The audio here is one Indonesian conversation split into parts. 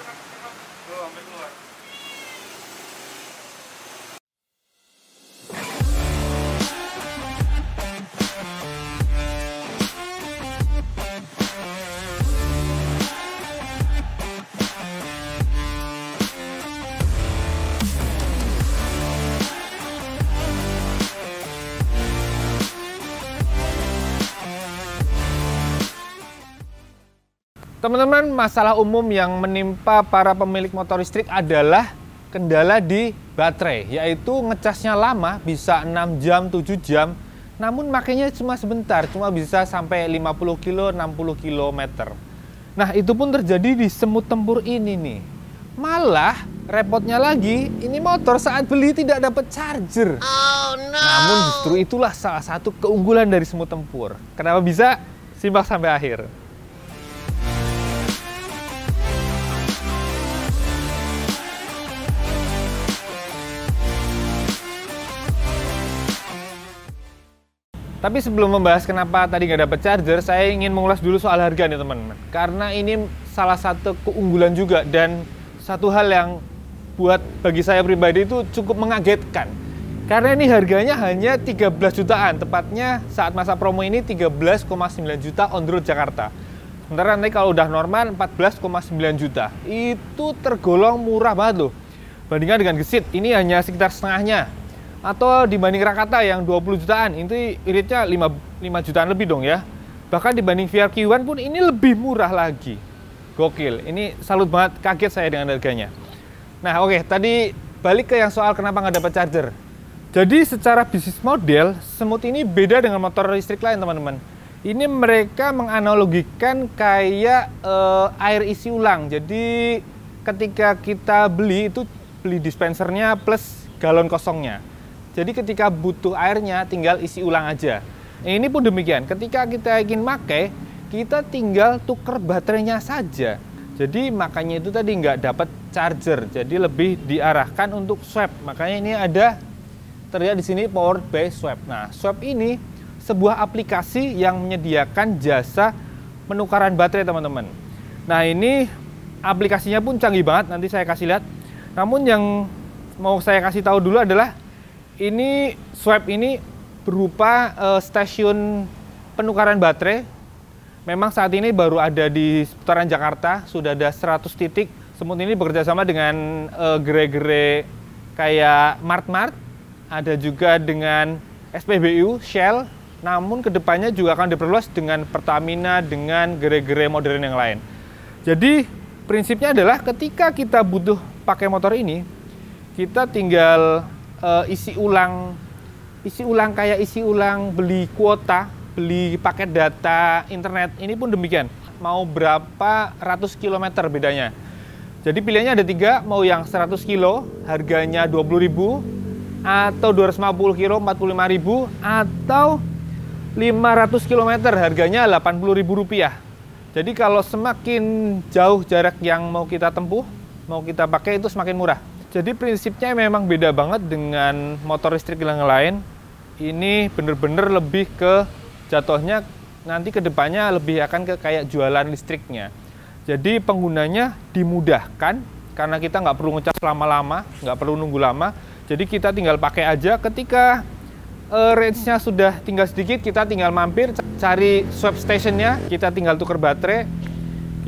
Tuh, sampai keluar. Teman-teman, masalah umum yang menimpa para pemilik motor listrik adalah kendala di baterai, yaitu ngecasnya lama, bisa 6 jam, 7 jam, namun makanya cuma sebentar, cuma bisa sampai 50 kilo, 60 km. Nah, itu pun terjadi di semut tempur ini nih. Malah, repotnya lagi, ini motor saat beli tidak dapat charger. Oh, no. Namun justru itulah salah satu keunggulan dari semut tempur. Kenapa bisa? Simak sampai akhir. Tapi sebelum membahas kenapa tadi nggak dapat charger, saya ingin mengulas dulu soal harga nih teman-teman. Karena ini salah satu keunggulan juga dan satu hal yang bagi saya pribadi itu cukup mengagetkan. Karena ini harganya hanya 13 jutaan, tepatnya saat masa promo ini 13,9 juta on the road Jakarta. Sementara nanti kalau udah normal 14,9 juta. Itu tergolong murah banget loh. Bandingkan dengan Gesit, ini hanya sekitar setengahnya. Atau dibanding Rakata yang 20 jutaan, itu iritnya 5 jutaan lebih dong ya. Bahkan dibanding VRQ1 pun ini lebih murah lagi. Gokil, ini salut banget, kaget saya dengan harganya. Nah oke, tadi balik ke yang soal kenapa nggak dapat charger. Jadi secara bisnis model, semut ini beda dengan motor listrik lain teman-teman. Ini mereka menganalogikan kayak air isi ulang. Jadi ketika kita beli itu beli dispensernya plus galon kosongnya. Jadi ketika butuh airnya tinggal isi ulang aja. Nah, ini pun demikian, ketika kita ingin pakai, kita tinggal tuker baterainya saja. Jadi makanya itu tadi nggak dapat charger, jadi lebih diarahkan untuk swap. Makanya ini ada terlihat di sini powered by swap. Nah, swap ini sebuah aplikasi yang menyediakan jasa penukaran baterai teman-teman. Nah, ini aplikasinya pun canggih banget, nanti saya kasih lihat. Namun yang mau saya kasih tahu dulu adalah ini swap ini berupa stasiun penukaran baterai. Memang saat ini baru ada di seputaran Jakarta, sudah ada 100 titik. Semut ini bekerja sama dengan gerai-gerai kayak Mart-Mart, ada juga dengan SPBU, Shell, namun kedepannya juga akan diperluas dengan Pertamina, dengan gerai-gerai modern yang lain. Jadi prinsipnya adalah ketika kita butuh pakai motor ini, kita tinggal isi ulang kayak isi ulang beli kuota, beli paket data internet. Ini pun demikian, mau berapa ratus kilometer bedanya. Jadi pilihannya ada 3, mau yang 100 kilo harganya 20.000, atau 250 kilo 45.000, atau 500 km harganya 80.000 rupiah. Jadi kalau semakin jauh jarak yang mau kita tempuh, mau kita pakai itu semakin murah. Jadi prinsipnya memang beda banget dengan motor listrik yang lain. Ini bener-bener lebih ke jatuhnya nanti ke depannya lebih akan ke kayak jualan listriknya. Jadi penggunanya dimudahkan karena kita nggak perlu ngecas lama-lama, nggak perlu nunggu lama. Jadi kita tinggal pakai aja. Ketika range-nya sudah tinggal sedikit, kita tinggal mampir cari swap stationnya, kita tinggal tuker baterai,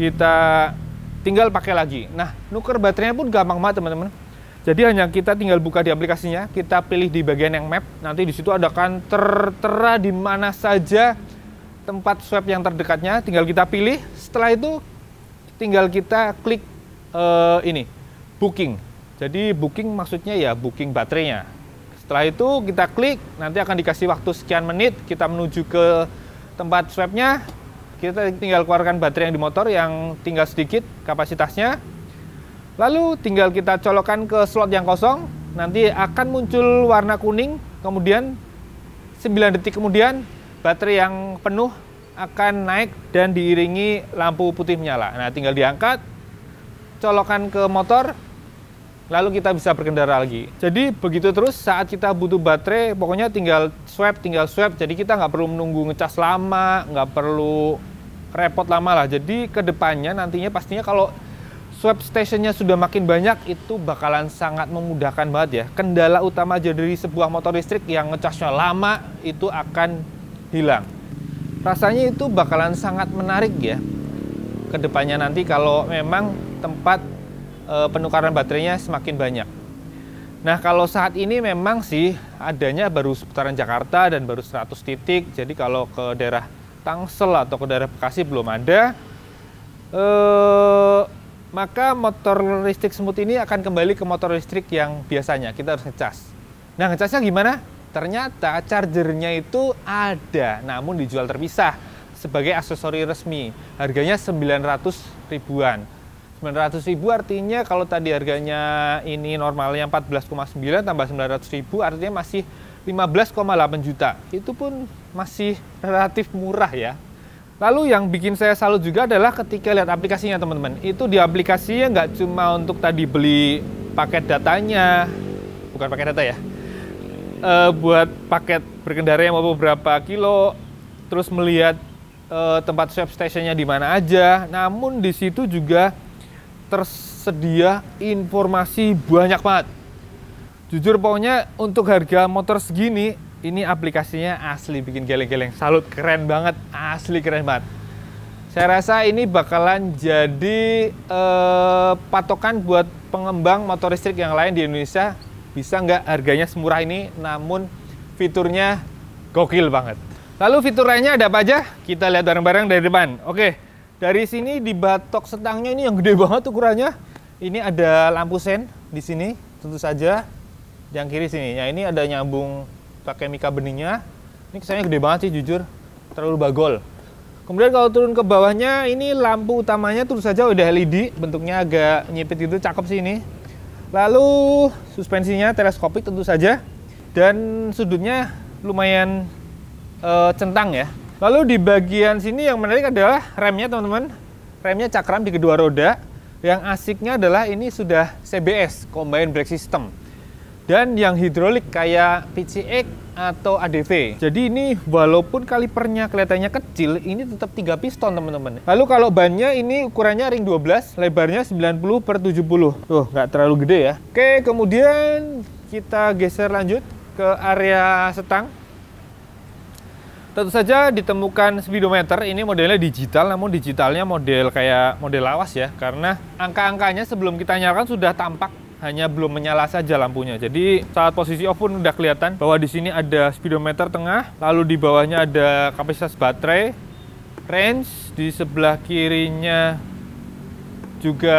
kita tinggal pakai lagi. Nah, nuker baterainya pun gampang banget teman-teman. Jadi hanya kita tinggal buka di aplikasinya, kita pilih di bagian yang map, nanti di situ ada kan tertera di mana saja tempat swap yang terdekatnya, tinggal kita pilih. Setelah itu tinggal kita klik ini, booking. Jadi booking maksudnya ya booking baterainya. Setelah itu kita klik, nanti akan dikasih waktu sekian menit, kita menuju ke tempat swapnya, kita tinggal keluarkan baterai yang di motor yang tinggal sedikit kapasitasnya. Lalu tinggal kita colokkan ke slot yang kosong, nanti akan muncul warna kuning, kemudian 9 detik kemudian baterai yang penuh akan naik dan diiringi lampu putih menyala. Nah, tinggal diangkat, colokkan ke motor, lalu kita bisa berkendara lagi. Jadi begitu terus saat kita butuh baterai, pokoknya tinggal swap. Jadi kita nggak perlu menunggu ngecas lama, nggak perlu repot lama lah. Jadi kedepannya nantinya pastinya kalau swap stationnya sudah makin banyak, itu bakalan sangat memudahkan banget ya. Kendala utama aja dari sebuah motor listrik yang ngecasnya lama itu akan hilang. Rasanya itu bakalan sangat menarik ya kedepannya nanti kalau memang tempat penukaran baterainya semakin banyak. Nah, kalau saat ini memang sih adanya baru seputaran Jakarta dan baru 100 titik. Jadi kalau ke daerah Tangsel atau ke daerah Bekasi belum ada. Maka motor listrik smooth ini akan kembali ke motor listrik yang biasanya kita harus ngecas. Nah, ngecasnya gimana? Ternyata chargernya itu ada, namun dijual terpisah sebagai aksesori resmi. Harganya 900 ribuan. 900 ribu artinya kalau tadi harganya ini normalnya 14,9 tambah 900 ribu artinya masih 15,8 juta. Itu pun masih relatif murah ya. Lalu yang bikin saya salut juga adalah ketika lihat aplikasinya teman-teman. Itu di aplikasinya nggak cuma untuk tadi beli paket datanya, bukan paket data ya, buat paket berkendara yang mau beberapa kilo, terus melihat tempat swap stationnya di mana aja. Namun di situ juga tersedia informasi banyak banget. Jujur pokoknya untuk harga motor segini, ini aplikasinya asli bikin geleng-geleng. Salut, keren banget, asli keren banget. Saya rasa ini bakalan jadi patokan buat pengembang motor listrik yang lain di Indonesia. Bisa nggak harganya semurah ini, namun fiturnya gokil banget. Lalu fitur lainnya ada apa aja? Kita lihat bareng-bareng dari depan. Oke, dari sini di batok setangnya ini yang gede banget ukurannya. Ini ada lampu sen di sini, tentu saja. Yang kiri sini. Ya, ini ada nyambung pakai mika beningnya. Ini kesannya gede banget sih jujur, terlalu bagol. Kemudian kalau turun ke bawahnya, ini lampu utamanya tentu saja udah LED, bentuknya agak nyipit gitu, cakep sih ini. Lalu suspensinya teleskopik tentu saja, dan sudutnya lumayan centang ya. Lalu di bagian sini yang menarik adalah remnya teman-teman. Remnya cakram di kedua roda. Yang asiknya adalah ini sudah CBS, Combined Brake System. Dan yang hidrolik kayak PCX atau ADV. Jadi ini walaupun kalipernya kelihatannya kecil, ini tetap 3 piston teman-teman. Lalu kalau bannya ini ukurannya ring 12, lebarnya 90/70. Tuh, nggak terlalu gede ya. Oke, kemudian kita geser lanjut ke area setang. Tentu saja ditemukan speedometer, ini modelnya digital, namun digitalnya model kayak model lawas ya. Karena angka-angkanya sebelum kita nyalakan sudah tampak, hanya belum menyala saja lampunya. Jadi saat posisi off pun udah kelihatan bahwa di sini ada speedometer tengah, lalu di bawahnya ada kapasitas baterai, range, di sebelah kirinya juga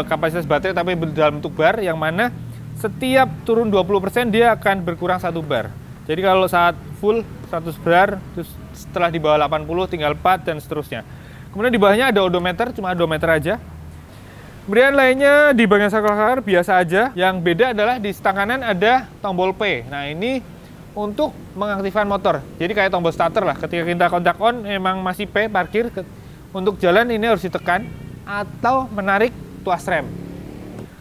kapasitas baterai tapi dalam bentuk bar, yang mana setiap turun 20% dia akan berkurang 1 bar. Jadi kalau saat full 100 bar, terus setelah di bawah 80 tinggal 4 dan seterusnya. Kemudian di bawahnya ada odometer, cuma odometer aja. Kemudian lainnya di bagian saklar biasa aja. Yang beda adalah di setang kanan ada tombol P. Nah, ini untuk mengaktifkan motor. Jadi kayak tombol starter lah. Ketika kita kontak on, emang masih P, parkir. Untuk jalan ini harus ditekan atau menarik tuas rem.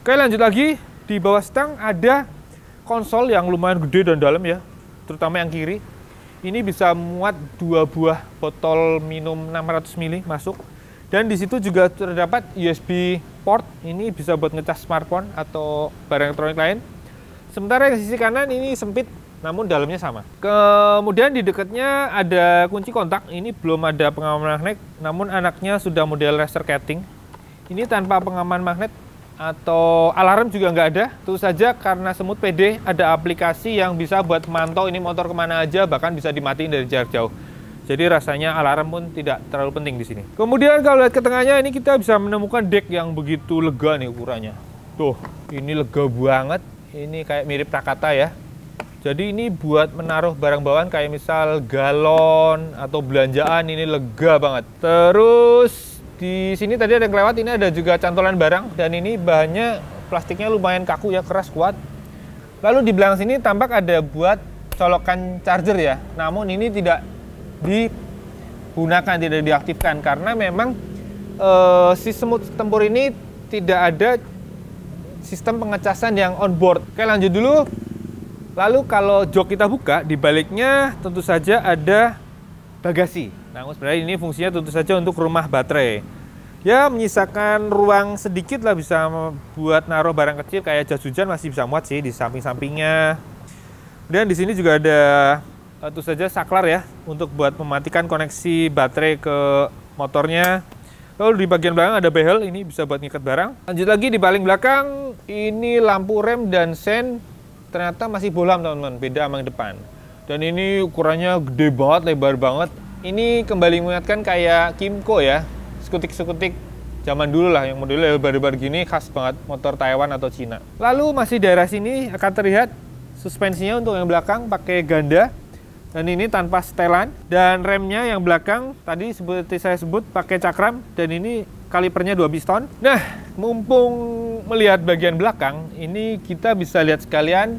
Oke, lanjut lagi. Di bawah setang ada konsol yang lumayan gede dan dalam ya, terutama yang kiri. Ini bisa muat 2 buah botol minum 600 ml masuk. Dan di situ juga terdapat USB port, ini bisa buat ngecas smartphone atau barang elektronik lain. Sementara yang sisi kanan ini sempit, namun dalamnya sama. Kemudian di dekatnya ada kunci kontak, ini belum ada pengaman magnet, namun anaknya sudah model laser cutting. Ini tanpa pengaman magnet atau alarm juga nggak ada. Tentu saja karena Smooth PD ada aplikasi yang bisa buat mantau ini motor kemana aja, bahkan bisa dimatiin dari jarak jauh. Jadi rasanya alarm pun tidak terlalu penting di sini. Kemudian kalau lihat ke tengahnya ini kita bisa menemukan deck yang begitu lega nih ukurannya. Tuh, ini lega banget. Ini kayak mirip Takata ya. Jadi ini buat menaruh barang bawaan kayak misal galon atau belanjaan, ini lega banget. Terus di sini tadi ada yang lewat, ini ada juga cantolan barang dan ini bahannya plastiknya lumayan kaku ya, keras kuat. Lalu di belakang sini tampak ada buat colokan charger ya. Namun ini tidak digunakan, tidak diaktifkan karena memang sistem tempur ini tidak ada sistem pengecasan yang on board. Oke, lanjut dulu. Lalu kalau jok kita buka, di baliknya tentu saja ada bagasi. Nah, sebenarnya ini fungsinya tentu saja untuk rumah baterai. Ya, menyisakan ruang sedikit lah, bisa buat naruh barang kecil kayak jas hujan masih bisa muat sih di samping-sampingnya. Dan di sini juga ada tentu saja saklar ya untuk buat mematikan koneksi baterai ke motornya. Lalu di bagian belakang ada behel, ini bisa buat ngikat barang. Lanjut lagi di paling belakang, ini lampu rem dan sen ternyata masih bohlam teman-teman, beda sama yang depan. Dan ini ukurannya gede banget, lebar banget. Ini kembali mengingatkan kayak Kymco ya, skutik-skutik zaman dulu lah, yang modelnya lebar-lebar gini, khas banget motor Taiwan atau Cina. Lalu masih daerah sini akan terlihat suspensinya untuk yang belakang pakai ganda. Dan ini tanpa setelan, dan remnya yang belakang tadi seperti saya sebut pakai cakram, dan ini kalipernya 2 piston. Nah, mumpung melihat bagian belakang, ini kita bisa lihat sekalian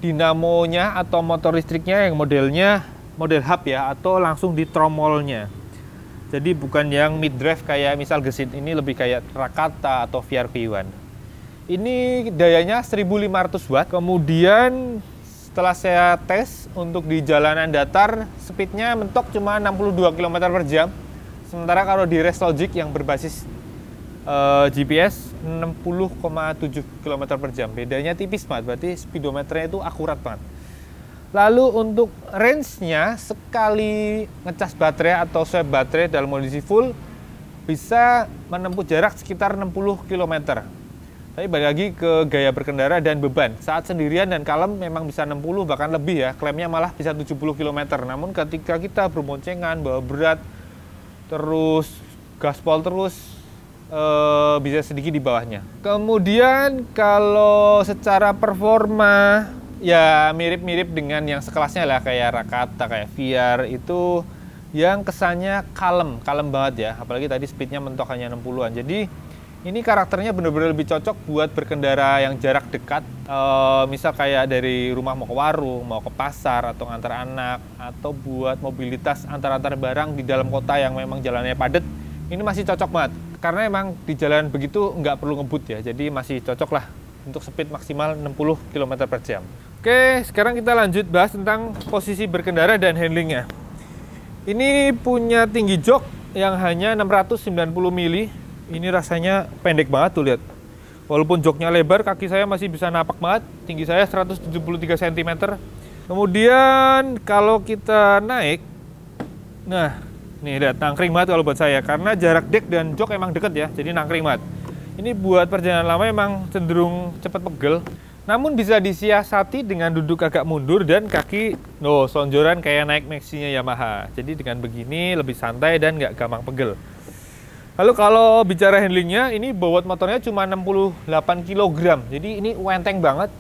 dinamonya atau motor listriknya yang modelnya model hub ya, atau langsung di tromolnya. Jadi bukan yang mid drive kayak misal gesit, ini lebih kayak Rakata atau VR-V1. Ini dayanya 1500 watt, kemudian setelah saya tes untuk di jalanan datar, speednya mentok cuma 62 km per jam. Sementara kalau di Race Logic yang berbasis GPS 60,7 km per jam. Bedanya tipis banget, berarti speedometernya itu akurat banget. Lalu untuk range-nya, sekali ngecas baterai atau swap baterai dalam kondisi full, bisa menempuh jarak sekitar 60 km. Tapi balik lagi ke gaya berkendara dan beban. Saat sendirian dan kalem memang bisa 60 bahkan lebih ya. Klaimnya malah bisa 70 km. Namun ketika kita berboncengan, bawa berat, terus gaspol terus, bisa sedikit di bawahnya. Kemudian kalau secara performa, ya mirip-mirip dengan yang sekelasnya lah, kayak Rakata, kayak VR itu yang kesannya kalem banget ya. Apalagi tadi speednya mentok hanya 60-an. Jadi ini karakternya benar-benar lebih cocok buat berkendara yang jarak dekat, misal kayak dari rumah mau ke warung, mau ke pasar, atau ngantar anak, atau buat mobilitas antar-antar barang di dalam kota yang memang jalannya padat. Ini masih cocok banget, karena emang di jalan begitu nggak perlu ngebut ya, jadi masih cocok lah untuk speed maksimal 60 km per jam. Oke, sekarang kita lanjut bahas tentang posisi berkendara dan handlingnya. Ini punya tinggi jok yang hanya 690 mili. Ini rasanya pendek banget tuh, lihat. Walaupun joknya lebar, kaki saya masih bisa napak banget. Tinggi saya 173 cm. Kemudian kalau kita naik, nah, nih lihat, nangkring banget kalau buat saya. Karena jarak dek dan jok emang deket ya, jadi nangkring banget. Ini buat perjalanan lama emang cenderung cepat pegel. Namun bisa disiasati dengan duduk agak mundur dan kaki selonjoran kayak naik Maxi-nya Yamaha. Jadi dengan begini lebih santai dan nggak gampang pegel. Lalu kalau bicara handlingnya, ini bobot motornya cuma 68 kg. Jadi ini enteng banget.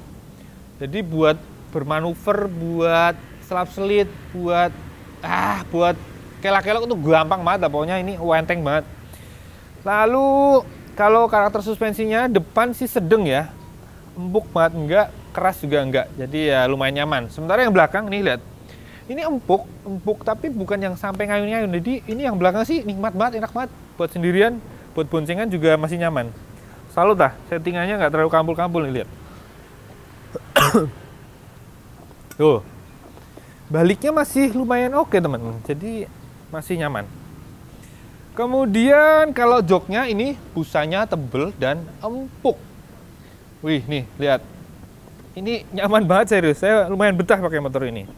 Jadi buat bermanuver, buat selap-selit, buat kelak-kelok itu gampang banget. Pokoknya ini enteng banget. Lalu kalau karakter suspensinya, depan sih sedang ya. Empuk banget enggak, keras juga enggak. Jadi ya lumayan nyaman. Sementara yang belakang nih lihat. Ini empuk tapi bukan yang sampai ngayun-ngayun. Jadi ini yang belakang sih nikmat banget, enak banget. Buat sendirian, buat boncengan juga masih nyaman. Salut lah, settingannya nggak terlalu kampul-kampul nih, lihat. Tuh, baliknya masih lumayan oke teman. Jadi masih nyaman. Kemudian kalau joknya ini busanya tebel dan empuk. Wih, nih lihat. Ini nyaman banget serius. Saya lumayan betah pakai motor ini.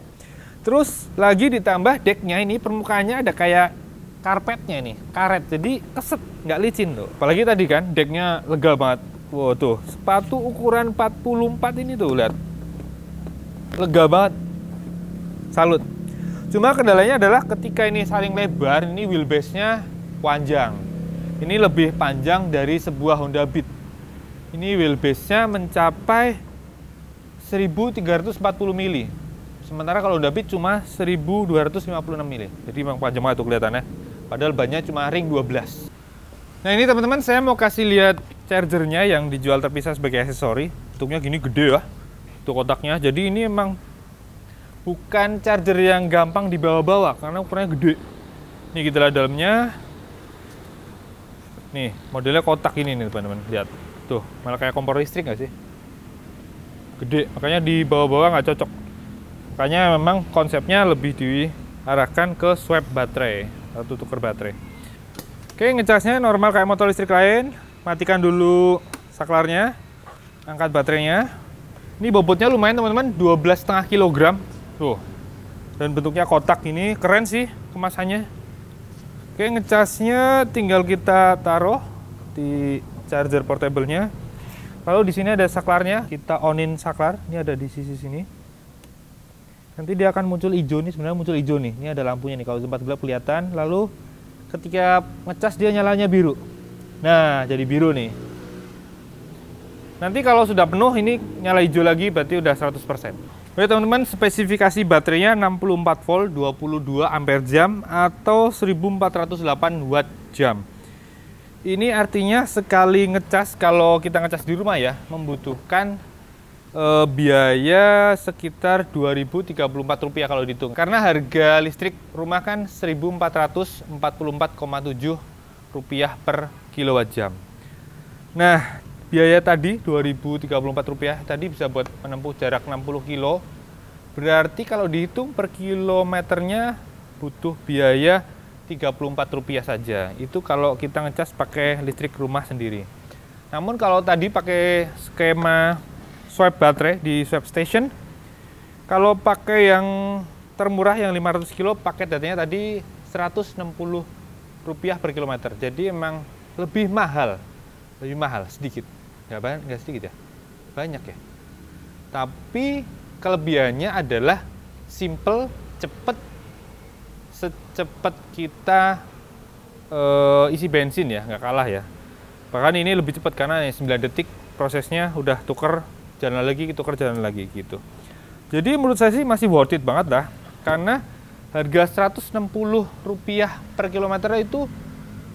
Terus lagi ditambah decknya ini permukaannya ada kayak karpetnya nih, karet, jadi keset, nggak licin tuh. Apalagi tadi kan decknya lega banget. Wow tuh, sepatu ukuran 44 ini tuh lihat, lega banget. Salut. Cuma kendalanya adalah ketika ini saling lebar, ini wheelbase-nya panjang. Ini lebih panjang dari sebuah Honda Beat. Ini wheelbase-nya mencapai 1340 mili. Sementara kalau Honda Beat cuma 1256 mili. Jadi memang panjang banget tuh kelihatannya. Padahal bannya cuma ring 12. Nah ini teman-teman, saya mau kasih lihat chargernya yang dijual terpisah sebagai aksesori. Bentuknya gini gede ya. Tuh kotaknya. Jadi ini emang bukan charger yang gampang dibawa-bawa karena ukurannya gede. Ini kita lihat dalamnya. Nih modelnya kotak ini nih teman-teman. Lihat. Tuh malah kayak kompor listrik nggak sih? Gede. Makanya dibawa-bawa nggak cocok. Makanya memang konsepnya lebih diarahkan ke swap baterai atau tukar baterai. Oke, ngecasnya normal kayak motor listrik lain. Matikan dulu saklarnya, angkat baterainya. Ini bobotnya lumayan teman-teman, 12,5 kg. Tuh. Dan bentuknya kotak ini, keren sih kemasannya. Oke, ngecasnya tinggal kita taruh di charger portable-nya. Lalu di sini ada saklarnya, kita onin saklar. Ini ada di sisi sini. Nanti dia akan muncul hijau nih, sebenarnya muncul hijau nih. Ini ada lampunya nih, kalau tempat gelap kelihatan. Lalu ketika ngecas dia nyalanya biru. Nah, jadi biru nih. Nanti kalau sudah penuh ini nyala hijau lagi, berarti udah 100%. Oke teman-teman, spesifikasi baterainya 64 volt 22 ampere jam atau 1408 watt jam. Ini artinya sekali ngecas, kalau kita ngecas di rumah ya, membutuhkan biaya sekitar Rp2.034 kalau dihitung. Karena harga listrik rumah kan Rp1.444,7 per kilowatt jam. Nah, biaya tadi Rp2.034 tadi bisa buat menempuh jarak 60 kilo. Berarti kalau dihitung per kilometernya butuh biaya Rp34 saja. Itu kalau kita ngecas pakai listrik rumah sendiri. Namun kalau tadi pakai skema swap baterai di swap station, kalau pakai yang termurah yang 500 kilo, paket datanya tadi Rp160 per kilometer. Jadi emang lebih mahal sedikit. Nggak sedikit ya, banyak ya. Tapi kelebihannya adalah simple, cepet, secepat kita isi bensin ya, nggak kalah ya. Bahkan ini lebih cepat karena 9 detik prosesnya udah tuker jalan lagi gitu. Jadi menurut saya sih masih worth it banget lah, karena harga Rp160 per kilometer itu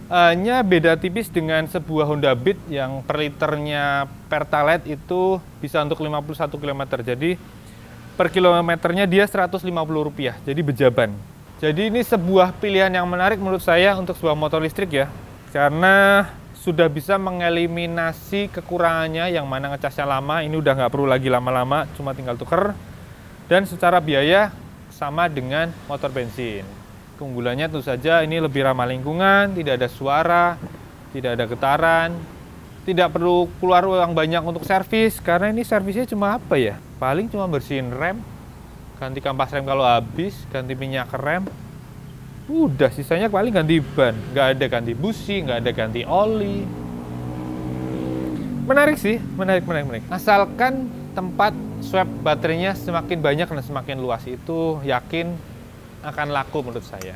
hanya beda tipis dengan sebuah Honda Beat yang per liternya Pertalite itu bisa untuk 51 km. Jadi per kilometernya dia Rp150, jadi bejaban. Jadi ini sebuah pilihan yang menarik menurut saya untuk sebuah motor listrik ya, karena sudah bisa mengeliminasi kekurangannya yang mana ngecasnya lama. Ini udah nggak perlu lagi lama-lama, cuma tinggal tuker. Dan secara biaya sama dengan motor bensin. Keunggulannya tentu saja ini lebih ramah lingkungan, tidak ada suara, tidak ada getaran, tidak perlu keluar uang banyak untuk servis, karena ini servisnya cuma apa ya? Paling cuma bersihin rem, ganti kampas rem kalau habis, ganti minyak rem. Udah, sisanya paling ganti ban, nggak ada ganti busi, nggak ada ganti oli. Menarik sih, menarik. Asalkan tempat swap baterainya semakin banyak dan semakin luas, itu yakin akan laku menurut saya.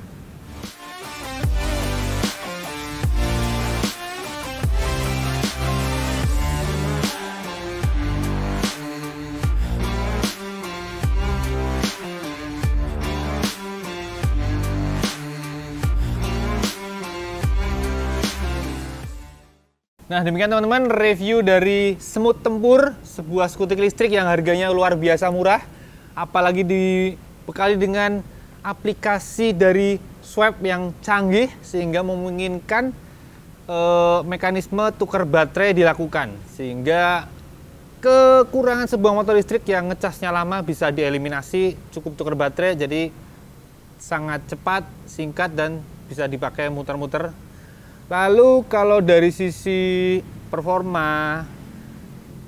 Nah, demikian teman-teman review dari Smooth Tempur, sebuah skutik listrik yang harganya luar biasa murah, apalagi dibekali dengan aplikasi dari swap yang canggih sehingga memungkinkan mekanisme tukar baterai dilakukan, sehingga kekurangan sebuah motor listrik yang ngecasnya lama bisa dieliminasi, cukup tukar baterai, jadi sangat cepat, singkat, dan bisa dipakai muter-muter. Lalu kalau dari sisi performa,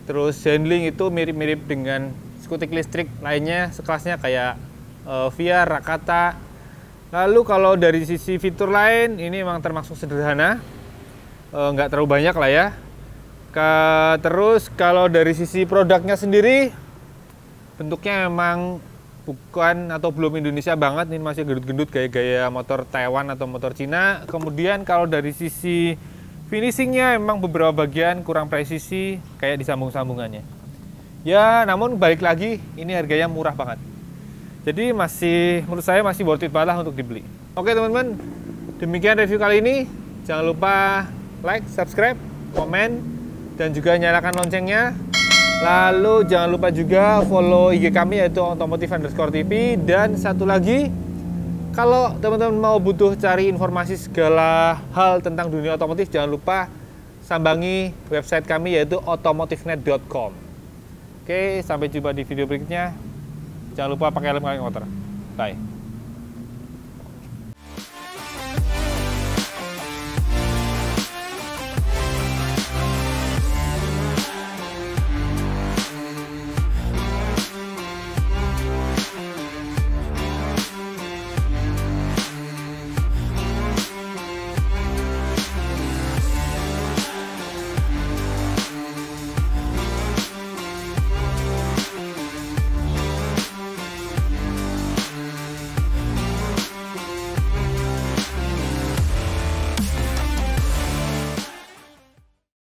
terus handling itu mirip-mirip dengan skutik listrik lainnya sekelasnya kayak Via, Rakata. Lalu kalau dari sisi fitur lain, ini memang termasuk sederhana, nggak terlalu banyak lah ya. Terus kalau dari sisi produknya sendiri, bentuknya memang bukan atau belum Indonesia banget, ini masih gendut-gendut gaya-gaya motor Taiwan atau motor Cina. Kemudian kalau dari sisi finishingnya memang beberapa bagian kurang presisi kayak di sambung-sambungannya. Ya, namun balik lagi ini harganya murah banget. Jadi menurut saya masih worth it banget lah untuk dibeli. Oke teman-teman, demikian review kali ini. Jangan lupa like, subscribe, komen, dan juga nyalakan loncengnya. Lalu jangan lupa juga follow IG kami yaitu automotive_tv. Dan satu lagi, kalau teman-teman mau butuh cari informasi segala hal tentang dunia otomotif, jangan lupa sambangi website kami yaitu automotivenet.com. Oke, sampai jumpa di video berikutnya. Jangan lupa pakai helm kalau motor. Bye.